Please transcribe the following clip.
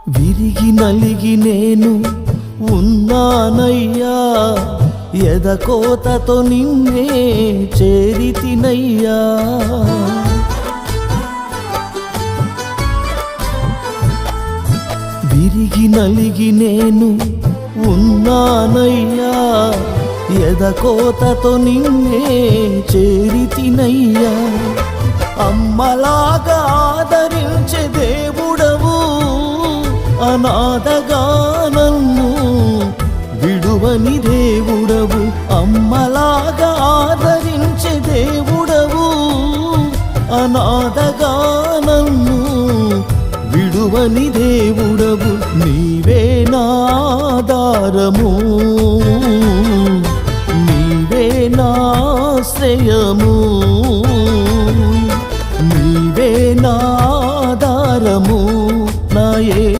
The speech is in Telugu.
విరిగి నలిగి నేను ఉన్నానయ్యా, ఎదకోతతో నిన్నే చేరితినయ్యా. విరిగి నలిగి నేను ఉన్నానయ్యా, ఎదకోతతో నిన్నే చేరితినయ్యా. అమ్మలాగా ఆదరించే దేవుడవు, అనాథగా నన్ను విడువని దేవుడవు. అమ్మలాగా ఆదరించే దేవుడవు, అనాథగా నన్ను విడువని దేవుడవు. నీవే నా ఆధారము, నీవే నా ఆశ్రయము.